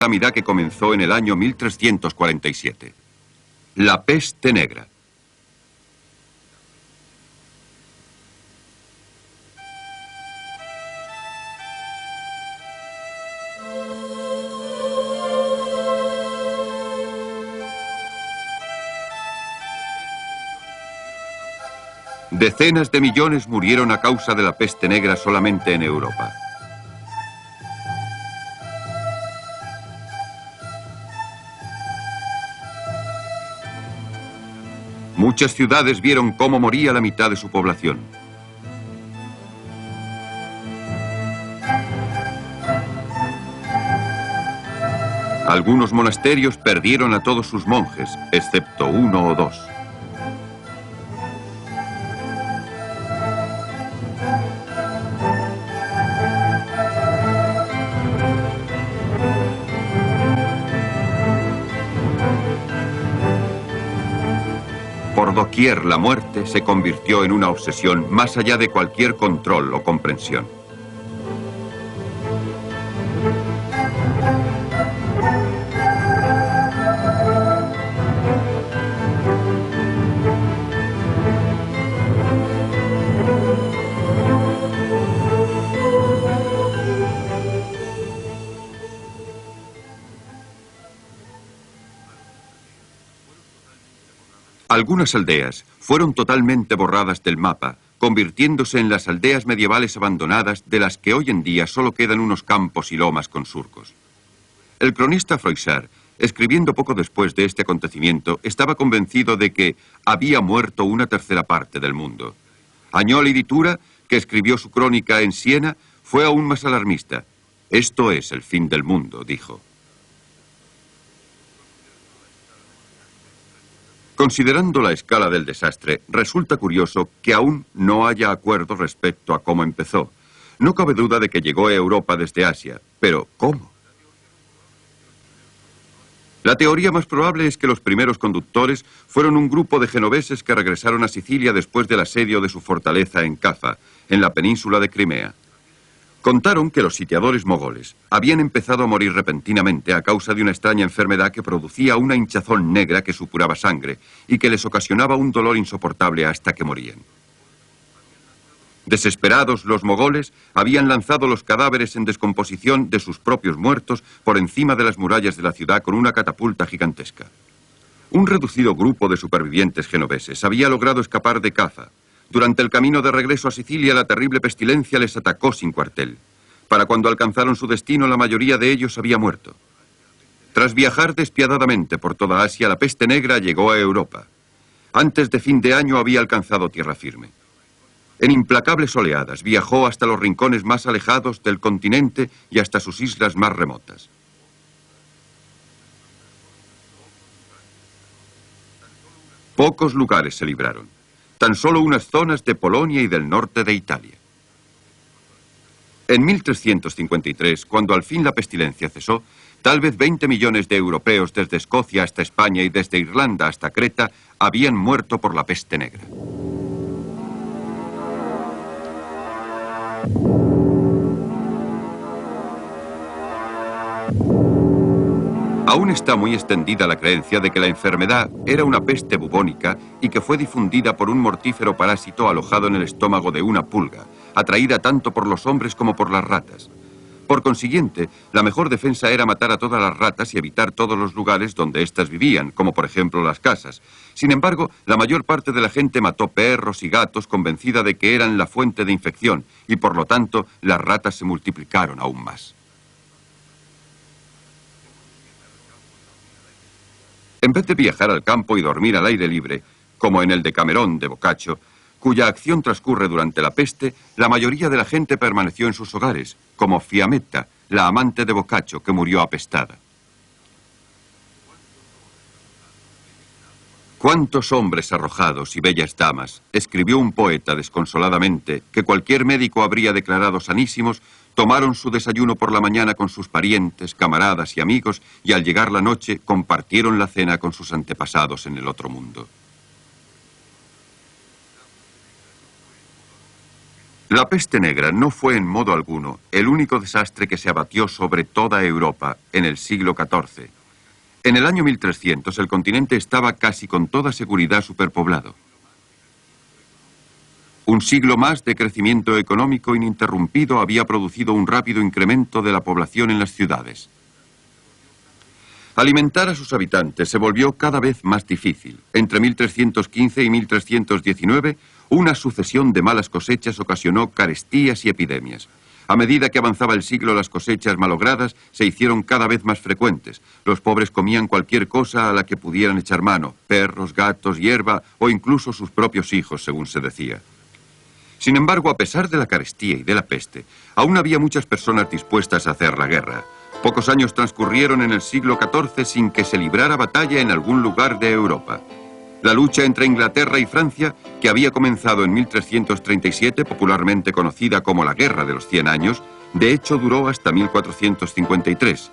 calamidad que comenzó en el año 1347. La peste negra. Decenas de millones murieron a causa de la peste negra solamente en Europa. Muchas ciudades vieron cómo moría la mitad de su población. Algunos monasterios perdieron a todos sus monjes, excepto uno o dos. Por doquier la muerte se convirtió en una obsesión más allá de cualquier control o comprensión. Algunas aldeas fueron totalmente borradas del mapa, convirtiéndose en las aldeas medievales abandonadas de las que hoy en día solo quedan unos campos y lomas con surcos. El cronista Froissart, escribiendo poco después de este acontecimiento, estaba convencido de que había muerto una tercera parte del mundo. Agnoli di Tura, que escribió su crónica en Siena, fue aún más alarmista. Esto es el fin del mundo, dijo. Considerando la escala del desastre, resulta curioso que aún no haya acuerdo respecto a cómo empezó. No cabe duda de que llegó a Europa desde Asia, pero ¿cómo? La teoría más probable es que los primeros conductores fueron un grupo de genoveses que regresaron a Sicilia después del asedio de su fortaleza en Cafa, en la península de Crimea. Contaron que los sitiadores mogoles habían empezado a morir repentinamente a causa de una extraña enfermedad que producía una hinchazón negra que supuraba sangre y que les ocasionaba un dolor insoportable hasta que morían. Desesperados, los mogoles habían lanzado los cadáveres en descomposición de sus propios muertos por encima de las murallas de la ciudad con una catapulta gigantesca. Un reducido grupo de supervivientes genoveses había logrado escapar de Cafa. Durante el camino de regreso a Sicilia, la terrible pestilencia les atacó sin cuartel. Para cuando alcanzaron su destino, la mayoría de ellos había muerto. Tras viajar despiadadamente por toda Asia, la peste negra llegó a Europa. Antes de fin de año había alcanzado tierra firme. En implacables oleadas viajó hasta los rincones más alejados del continente y hasta sus islas más remotas. Pocos lugares se libraron. Tan solo unas zonas de Polonia y del norte de Italia. En 1353, cuando al fin la pestilencia cesó, tal vez 20 millones de europeos desde Escocia hasta España y desde Irlanda hasta Creta habían muerto por la peste negra. Aún está muy extendida la creencia de que la enfermedad era una peste bubónica y que fue difundida por un mortífero parásito alojado en el estómago de una pulga, atraída tanto por los hombres como por las ratas. Por consiguiente, la mejor defensa era matar a todas las ratas y evitar todos los lugares donde éstas vivían, como por ejemplo las casas. Sin embargo, la mayor parte de la gente mató perros y gatos convencida de que eran la fuente de infección y por lo tanto las ratas se multiplicaron aún más. En vez de viajar al campo y dormir al aire libre, como en el Decamerón de Boccaccio, cuya acción transcurre durante la peste, la mayoría de la gente permaneció en sus hogares, como Fiammetta, la amante de Boccaccio, que murió apestada. «¿Cuántos hombres arrojados y bellas damas», escribió un poeta desconsoladamente, que cualquier médico habría declarado sanísimos, tomaron su desayuno por la mañana con sus parientes, camaradas y amigos, y al llegar la noche compartieron la cena con sus antepasados en el otro mundo. La peste negra no fue en modo alguno el único desastre que se abatió sobre toda Europa en el siglo XIV. En el año 1300 el continente estaba casi con toda seguridad superpoblado. Un siglo más de crecimiento económico ininterrumpido había producido un rápido incremento de la población en las ciudades. Alimentar a sus habitantes se volvió cada vez más difícil. Entre 1315 y 1319, una sucesión de malas cosechas ocasionó carestías y epidemias. A medida que avanzaba el siglo, las cosechas malogradas se hicieron cada vez más frecuentes. Los pobres comían cualquier cosa a la que pudieran echar mano: perros, gatos, hierba o incluso sus propios hijos, según se decía. Sin embargo, a pesar de la carestía y de la peste, aún había muchas personas dispuestas a hacer la guerra. Pocos años transcurrieron en el siglo XIV sin que se librara batalla en algún lugar de Europa. La lucha entre Inglaterra y Francia, que había comenzado en 1337, popularmente conocida como la Guerra de los 100 Años, de hecho duró hasta 1453.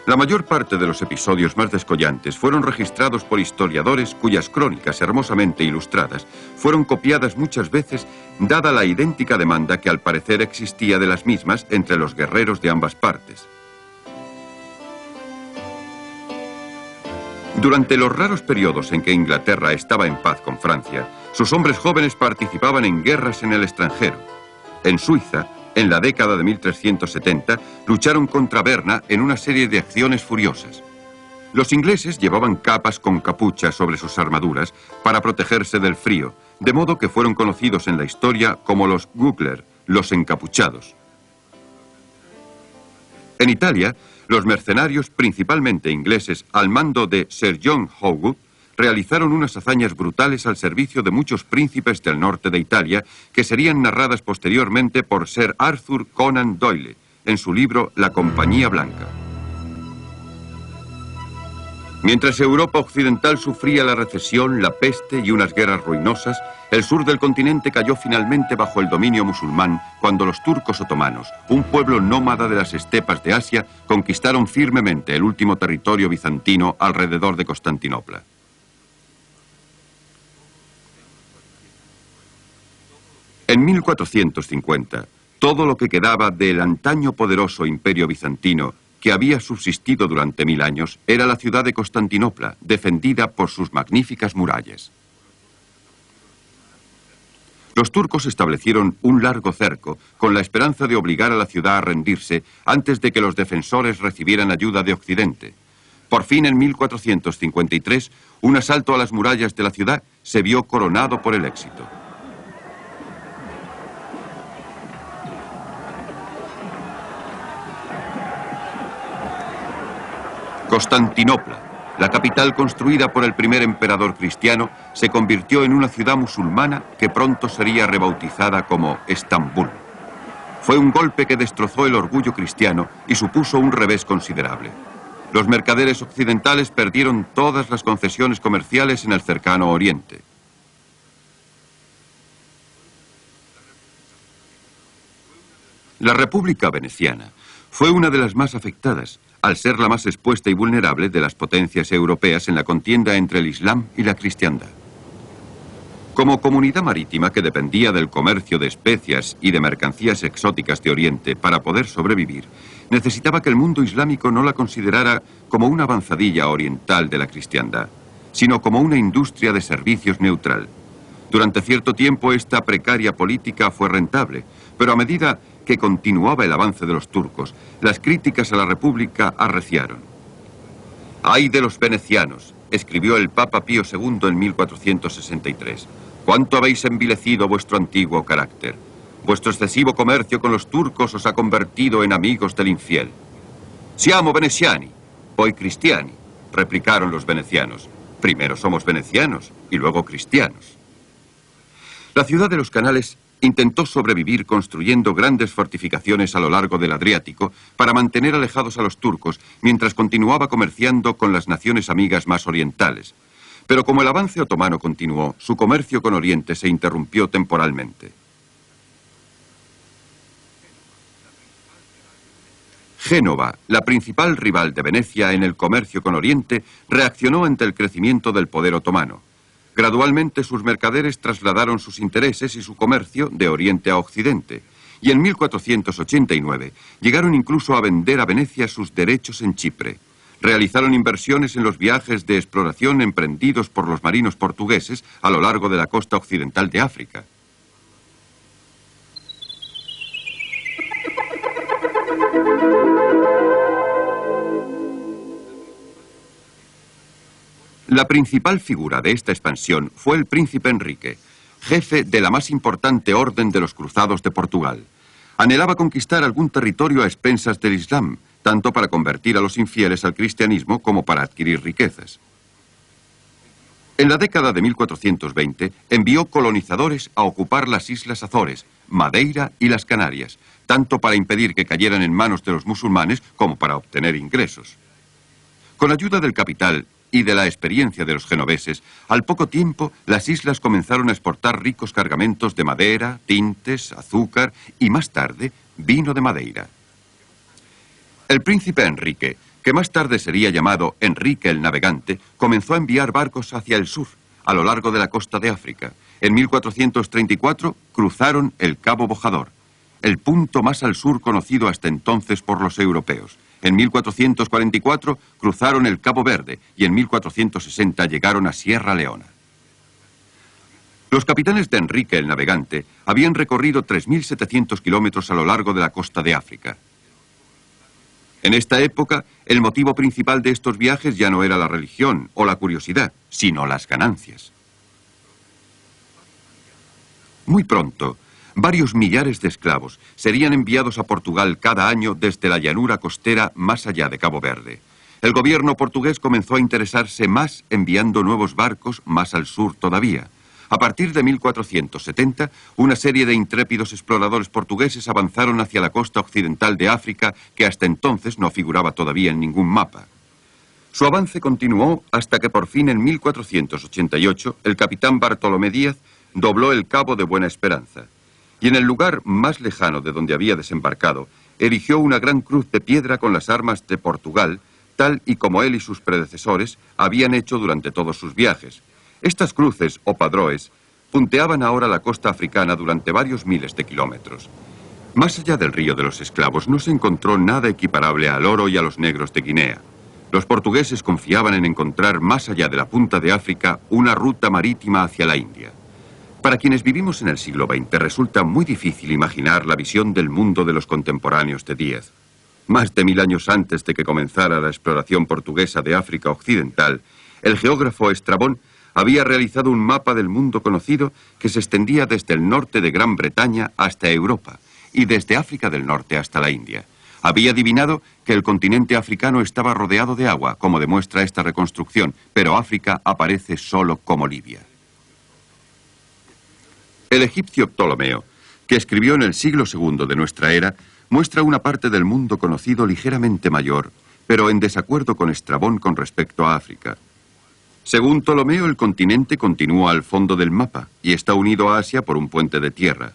La mayor parte de los episodios más descollantes fueron registrados por historiadores cuyas crónicas, hermosamente ilustradas, fueron copiadas muchas veces, dada la idéntica demanda que al parecer existía de las mismas entre los guerreros de ambas partes. Durante los raros periodos en que Inglaterra estaba en paz con Francia, sus hombres jóvenes participaban en guerras en el extranjero. En Suiza, en la década de 1370, lucharon contra Berna en una serie de acciones furiosas. Los ingleses llevaban capas con capuchas sobre sus armaduras para protegerse del frío, de modo que fueron conocidos en la historia como los Guggler, los encapuchados. En Italia, los mercenarios, principalmente ingleses, al mando de Sir John Howard, realizaron unas hazañas brutales al servicio de muchos príncipes del norte de Italia, que serían narradas posteriormente por Sir Arthur Conan Doyle, en su libro La Compañía Blanca. Mientras Europa occidental sufría la recesión, la peste y unas guerras ruinosas, el sur del continente cayó finalmente bajo el dominio musulmán cuando los turcos otomanos, un pueblo nómada de las estepas de Asia, conquistaron firmemente el último territorio bizantino alrededor de Constantinopla. En 1450, todo lo que quedaba del antaño poderoso imperio bizantino, que había subsistido durante 1000 años, era la ciudad de Constantinopla, defendida por sus magníficas murallas. Los turcos establecieron un largo cerco con la esperanza de obligar a la ciudad a rendirse antes de que los defensores recibieran ayuda de Occidente. Por fin, en 1453, un asalto a las murallas de la ciudad se vio coronado por el éxito. Constantinopla, la capital construida por el primer emperador cristiano, se convirtió en una ciudad musulmana que pronto sería rebautizada como Estambul. Fue un golpe que destrozó el orgullo cristiano y supuso un revés considerable. Los mercaderes occidentales perdieron todas las concesiones comerciales en el cercano Oriente. La República Veneciana fue una de las más afectadas, al ser la más expuesta y vulnerable de las potencias europeas en la contienda entre el Islam y la cristiandad. Como comunidad marítima que dependía del comercio de especias y de mercancías exóticas de Oriente para poder sobrevivir, necesitaba que el mundo islámico no la considerara como una avanzadilla oriental de la cristiandad, sino como una industria de servicios neutral. Durante cierto tiempo esta precaria política fue rentable, pero a medida que continuaba el avance de los turcos, las críticas a la República arreciaron. «¡Ay de los venecianos!», escribió el Papa Pío II en 1463. «¡Cuánto habéis envilecido vuestro antiguo carácter! Vuestro excesivo comercio con los turcos os ha convertido en amigos del infiel». «Siamo veneziani, poi cristiani», replicaron los venecianos. «Primero somos venecianos y luego cristianos». La ciudad de los canales intentó sobrevivir construyendo grandes fortificaciones a lo largo del Adriático para mantener alejados a los turcos mientras continuaba comerciando con las naciones amigas más orientales. Pero como el avance otomano continuó, su comercio con Oriente se interrumpió temporalmente. Génova, la principal rival de Venecia en el comercio con Oriente, reaccionó ante el crecimiento del poder otomano. Gradualmente sus mercaderes trasladaron sus intereses y su comercio de Oriente a Occidente, y en 1489 llegaron incluso a vender a Venecia sus derechos en Chipre. Realizaron inversiones en los viajes de exploración emprendidos por los marinos portugueses a lo largo de la costa occidental de África. La principal figura de esta expansión fue el príncipe Enrique, jefe de la más importante orden de los cruzados de Portugal. Anhelaba conquistar algún territorio a expensas del Islam, tanto para convertir a los infieles al cristianismo como para adquirir riquezas. En la década de 1420 envió colonizadores a ocupar las Islas Azores, Madeira y las Canarias, tanto para impedir que cayeran en manos de los musulmanes como para obtener ingresos. Con ayuda del capital y de la experiencia de los genoveses, al poco tiempo las islas comenzaron a exportar ricos cargamentos de madera, tintes, azúcar y más tarde vino de Madeira. El príncipe Enrique, que más tarde sería llamado Enrique el Navegante, comenzó a enviar barcos hacia el sur, a lo largo de la costa de África. En 1434 cruzaron el Cabo Bojador, el punto más al sur conocido hasta entonces por los europeos. En 1444 cruzaron el Cabo Verde y en 1460 llegaron a Sierra Leona. Los capitanes de Enrique el Navegante habían recorrido 3.700 kilómetros a lo largo de la costa de África. En esta época, el motivo principal de estos viajes ya no era la religión o la curiosidad, sino las ganancias. Muy pronto, varios millares de esclavos serían enviados a Portugal cada año desde la llanura costera más allá de Cabo Verde. El gobierno portugués comenzó a interesarse más enviando nuevos barcos más al sur todavía. A partir de 1470, una serie de intrépidos exploradores portugueses avanzaron hacia la costa occidental de África, que hasta entonces no figuraba todavía en ningún mapa. Su avance continuó hasta que por fin en 1488 el capitán Bartolomé Díaz dobló el Cabo de Buena Esperanza. Y en el lugar más lejano de donde había desembarcado, erigió una gran cruz de piedra con las armas de Portugal, tal y como él y sus predecesores habían hecho durante todos sus viajes. Estas cruces, o padroes, punteaban ahora la costa africana durante varios miles de kilómetros. Más allá del río de los esclavos no se encontró nada equiparable al oro y a los negros de Guinea. Los portugueses confiaban en encontrar más allá de la punta de África una ruta marítima hacia la India. Para quienes vivimos en el siglo XX resulta muy difícil imaginar la visión del mundo de los contemporáneos de Díaz. Más de 1000 años antes de que comenzara la exploración portuguesa de África Occidental, el geógrafo Estrabón había realizado un mapa del mundo conocido que se extendía desde el norte de Gran Bretaña hasta Europa y desde África del Norte hasta la India. Había adivinado que el continente africano estaba rodeado de agua, como demuestra esta reconstrucción, pero África aparece solo como Libia. El egipcio Ptolomeo, que escribió en el siglo II de nuestra era, muestra una parte del mundo conocido ligeramente mayor, pero en desacuerdo con Estrabón con respecto a África. Según Ptolomeo, el continente continúa al fondo del mapa y está unido a Asia por un puente de tierra.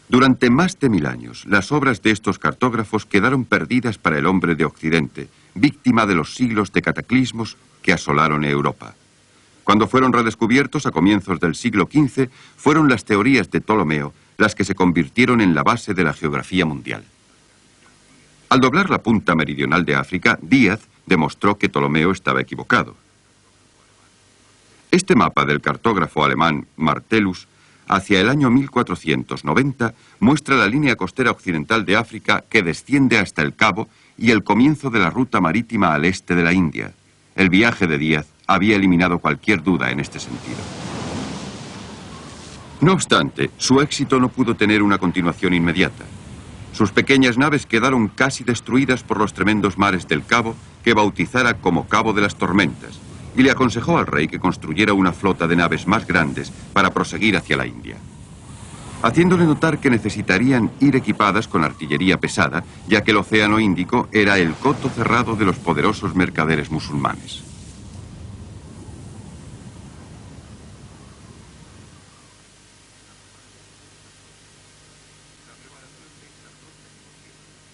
Durante más de 1000 años, las obras de estos cartógrafos quedaron perdidas para el hombre de Occidente, víctima de los siglos de cataclismos que asolaron Europa. Cuando fueron redescubiertos a comienzos del siglo XV, fueron las teorías de Ptolomeo las que se convirtieron en la base de la geografía mundial. Al doblar la punta meridional de África, Díaz demostró que Ptolomeo estaba equivocado. Este mapa del cartógrafo alemán Martellus, hacia el año 1490, muestra la línea costera occidental de África que desciende hasta el Cabo y el comienzo de la ruta marítima al este de la India. El viaje de Díaz había eliminado cualquier duda en este sentido. No obstante, su éxito no pudo tener una continuación inmediata. Sus pequeñas naves quedaron casi destruidas por los tremendos mares del Cabo, que bautizara como Cabo de las Tormentas, y le aconsejó al rey que construyera una flota de naves más grandes para proseguir hacia la India, haciéndole notar que necesitarían ir equipadas con artillería pesada, ya que el Océano Índico era el coto cerrado de los poderosos mercaderes musulmanes.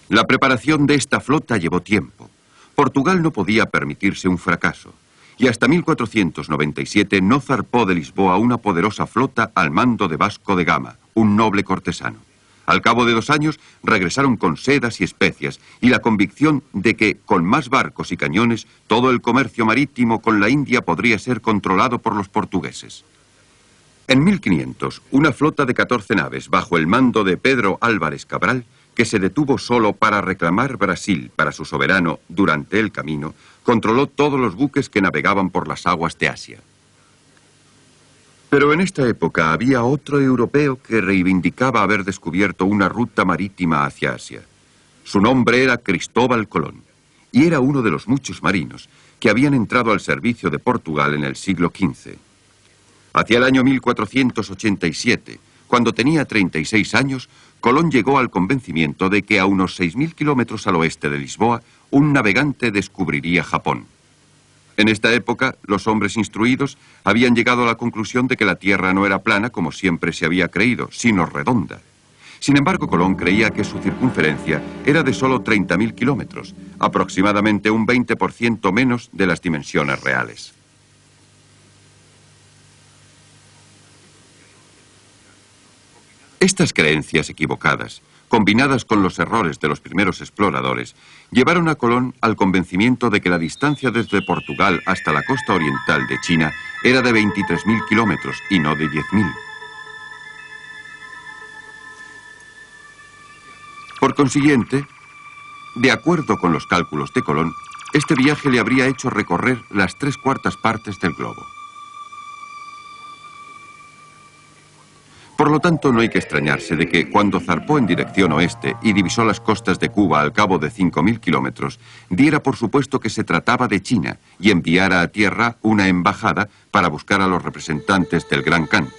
La preparación de esta flota llevó tiempo. Portugal no podía permitirse un fracaso. y hasta 1497 no zarpó de Lisboa una poderosa flota al mando de Vasco de Gama, un noble cortesano. Al cabo de 2 años regresaron con sedas y especias y la convicción de que con más barcos y cañones todo el comercio marítimo con la India podría ser controlado por los portugueses. En 1500, una flota de 14 naves bajo el mando de Pedro Álvares Cabral, que se detuvo solo para reclamar Brasil para su soberano durante el camino, controló todos los buques que navegaban por las aguas de Asia. Pero en esta época había otro europeo que reivindicaba haber descubierto una ruta marítima hacia Asia. Su nombre era Cristóbal Colón, y era uno de los muchos marinos que habían entrado al servicio de Portugal en el siglo XV. Hacia el año 1487, cuando tenía 36 años, Colón llegó al convencimiento de que a unos 6.000 kilómetros al oeste de Lisboa, un navegante descubriría Japón. En esta época, los hombres instruidos habían llegado a la conclusión de que la Tierra no era plana como siempre se había creído, sino redonda. Sin embargo, Colón creía que su circunferencia era de solo 30.000 kilómetros, aproximadamente un 20% menos de las dimensiones reales. Estas creencias equivocadas, combinadas con los errores de los primeros exploradores, llevaron a Colón al convencimiento de que la distancia desde Portugal hasta la costa oriental de China era de 23.000 kilómetros y no de 10.000. Por consiguiente, de acuerdo con los cálculos de Colón, este viaje le habría hecho recorrer las 3/4 partes del globo. Por lo tanto, no hay que extrañarse de que cuando zarpó en dirección oeste y divisó las costas de Cuba al cabo de 5.000 kilómetros, diera por supuesto que se trataba de China y enviara a tierra una embajada para buscar a los representantes del Gran Khan.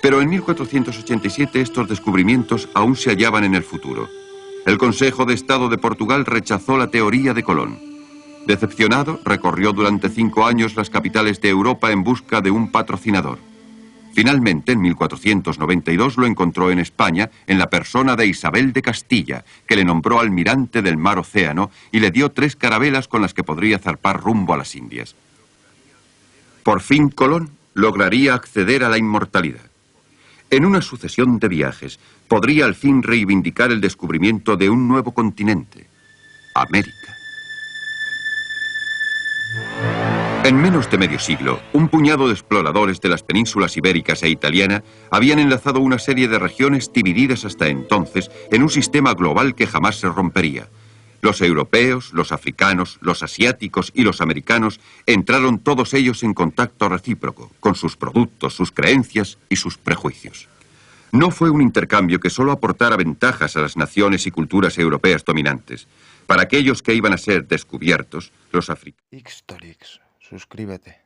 Pero en 1487 estos descubrimientos aún se hallaban en el futuro. El Consejo de Estado de Portugal rechazó la teoría de Colón. Decepcionado, recorrió durante 5 años las capitales de Europa en busca de un patrocinador. Finalmente, en 1492 lo encontró en España en la persona de Isabel de Castilla, que le nombró almirante del mar Océano y le dio 3 carabelas con las que podría zarpar rumbo a las Indias. Por fin Colón lograría acceder a la inmortalidad. En una sucesión de viajes, podría al fin reivindicar el descubrimiento de un nuevo continente, América. En menos de medio siglo, un puñado de exploradores de las penínsulas ibéricas e italiana habían enlazado una serie de regiones divididas hasta entonces en un sistema global que jamás se rompería. Los europeos, los africanos, los asiáticos y los americanos entraron todos ellos en contacto recíproco con sus productos, sus creencias y sus prejuicios. No fue un intercambio que solo aportara ventajas a las naciones y culturas europeas dominantes. Para aquellos que iban a ser descubiertos, los africanos... Xtorix, suscríbete.